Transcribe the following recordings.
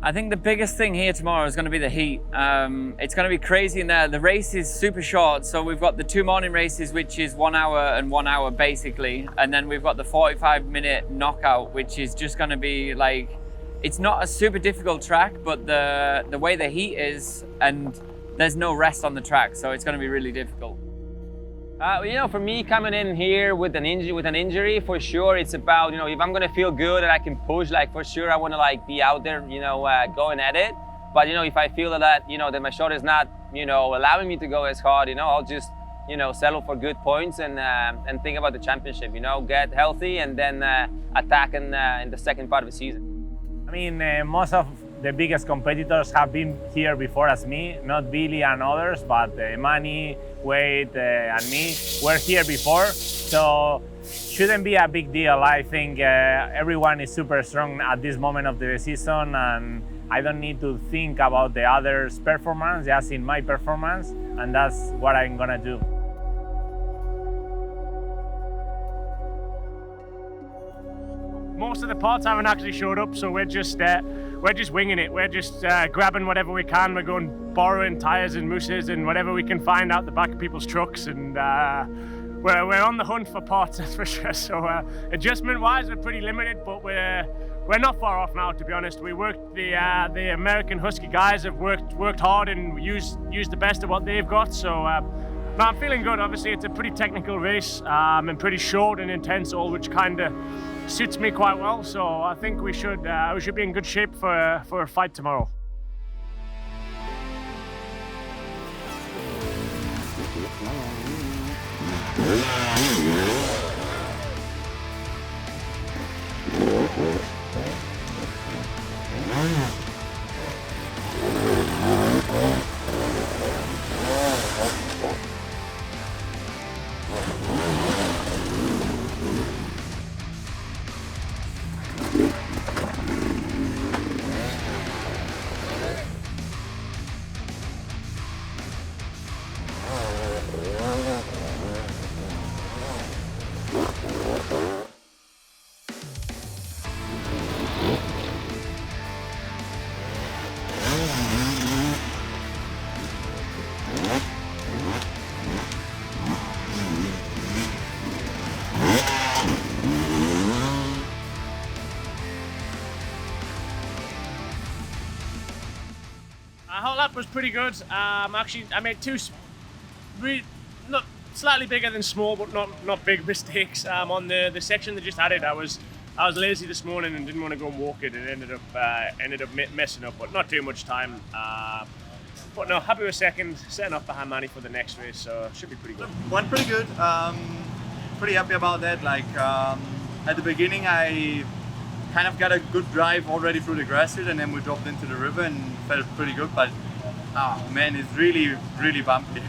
I think the biggest thing here tomorrow is going to be the heat. It's going to be crazy in there. The race is super short, so we've got the 2 morning races, which is 1 hour and 1 hour basically, and then we've got the 45-minute knockout, which is just going to be like, it's not a super difficult track, but the way the heat is, and there's no rest on the track, so it's going to be really difficult. You know, for me, coming in here with an injury, for sure, it's about, you know, if I'm gonna feel good and I can push, like for sure, I want to like be out there, you know, going at it. But you know, if I feel that, you know, that my shoulder is not, you know, allowing me to go as hard, you know, I'll just, you know, settle for good points and think about the championship. You know, get healthy and then attack in the second part of the season. I mean, most of the biggest competitors have been here before as me, not Billy and others, but Manny, Wade, and me were here before, so shouldn't be a big deal. I think everyone is super strong at this moment of the season, and I don't need to think about the others' performance, just in my performance, and that's what I'm gonna do. Most of the parts haven't actually showed up, so we're just winging it. We're just grabbing whatever we can. We're going borrowing tires and mousses and whatever we can find out the back of people's trucks, and we're on the hunt for parts, that's for sure. So adjustment-wise, we're pretty limited, but we're not far off now, to be honest. We worked the American Husky guys have worked hard and used the best of what they've got. So no, I'm feeling good. Obviously, it's a pretty technical race and pretty short and intense, all which kind of suits me quite well. So I think we should be in good shape for a fight tomorrow. Our whole lap was pretty good. Actually, I made two not slightly bigger than small, but not big mistakes. On the section that just added, I was lazy this morning and didn't want to go and walk it, and ended up messing up, but not too much time. But no, happy with second, setting up behind Manny for the next race, so should be pretty good. Went pretty good. Pretty happy about that. Like at the beginning, I kind of got a good drive already through the grass field, and then we dropped into the river and felt pretty good. But oh man, it's really, really bumpy.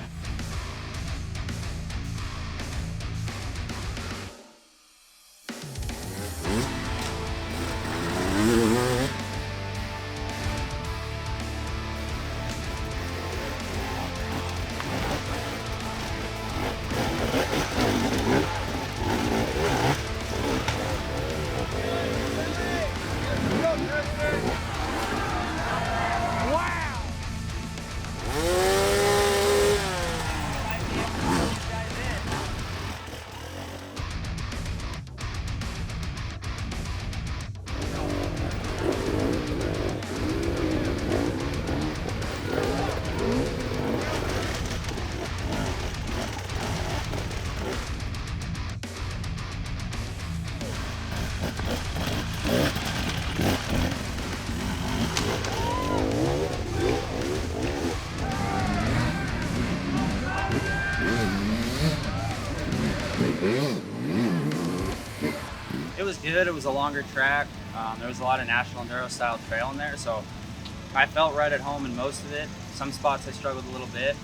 It was good. It was a longer track. There was a lot of national enduro style trail in there, so I felt right at home in most of it. Some spots I struggled a little bit,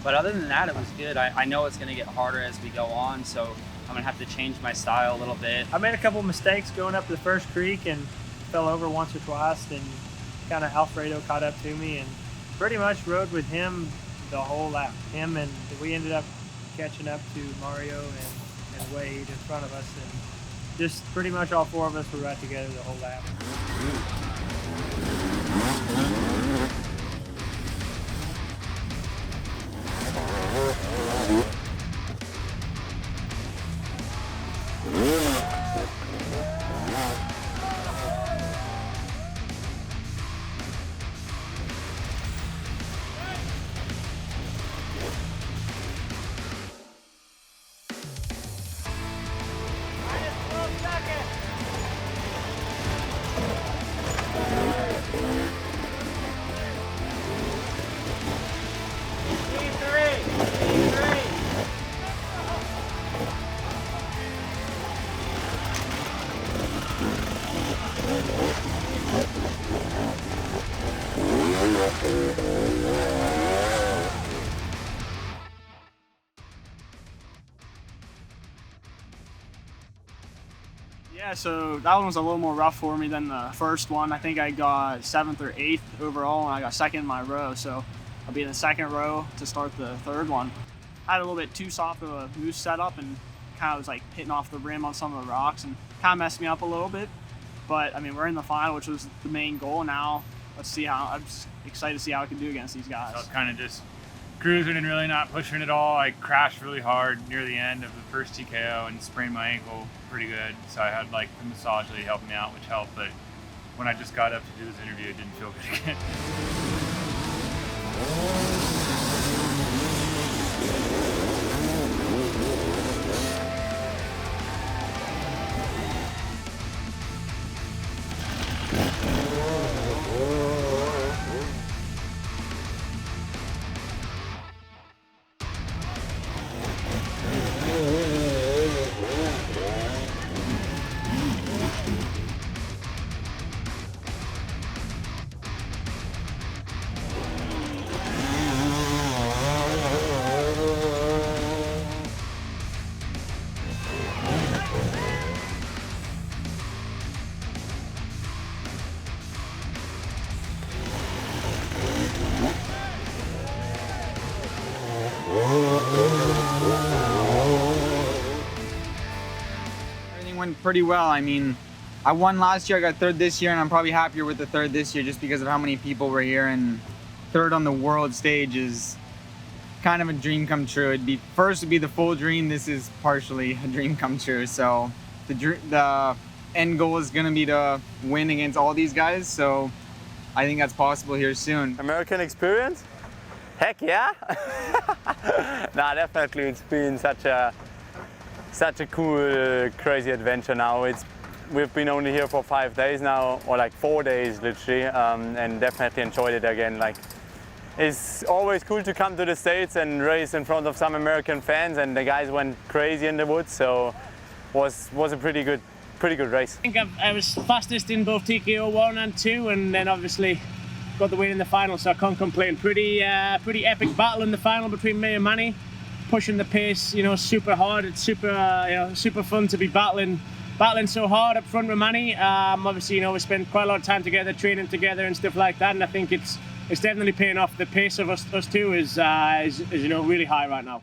but other than that, it was good. I know it's going to get harder as we go on, so I'm going to have to change my style a little bit. I made a couple mistakes going up the first creek and fell over once or twice, and kind of Alfredo caught up to me and pretty much rode with him the whole lap. Him, and we ended up catching up to Mario and Wade in front of us, and just pretty much all four of us were right together the whole lap. Yeah, so that one was a little more rough for me than the first one. I think I got 7th or 8th overall, and I got 2nd in my row, so I'll be in the 2nd row to start the 3rd one. I had a little bit too soft of a moose setup and kind of was like hitting off the rim on some of the rocks and kind of messed me up a little bit. But I mean, we're in the final, which was the main goal. Now let's see how, I'm just excited to see how I can do against these guys. So I was kind of just cruising and really not pushing at all. I crashed really hard near the end of the first TKO and sprained my ankle pretty good. So I had like the massage lady help me out, which helped. But when I just got up to do this interview, it didn't feel pretty good. Everything went pretty well. I mean, I won last year, I got 3rd this year, and I'm probably happier with the 3rd this year just because of how many people were here, and 3rd on the world stage is kind of a dream come true. It'd be first would be the full dream. This is partially a dream come true. So the end goal is gonna be to win against all these guys. So I think that's possible here soon. American experience? Heck yeah! Nah, definitely. It's been such a cool, crazy adventure now. We've been only here for 5 days now, or like 4 days literally, and definitely enjoyed it again. Like, it's always cool to come to the States and race in front of some American fans, and the guys went crazy in the woods, so was a pretty good race. I think I was fastest in both TKO 1 and 2, and then obviously got the win in the final, so I can't complain. Pretty epic battle in the final between me and Manny, pushing the pace, you know, super hard. It's super, super fun to be battling so hard up front with Manny. Obviously, you know, we spent quite a lot of time together, training together and stuff like that, and I think it's definitely paying off. The pace of us two is you know, really high right now.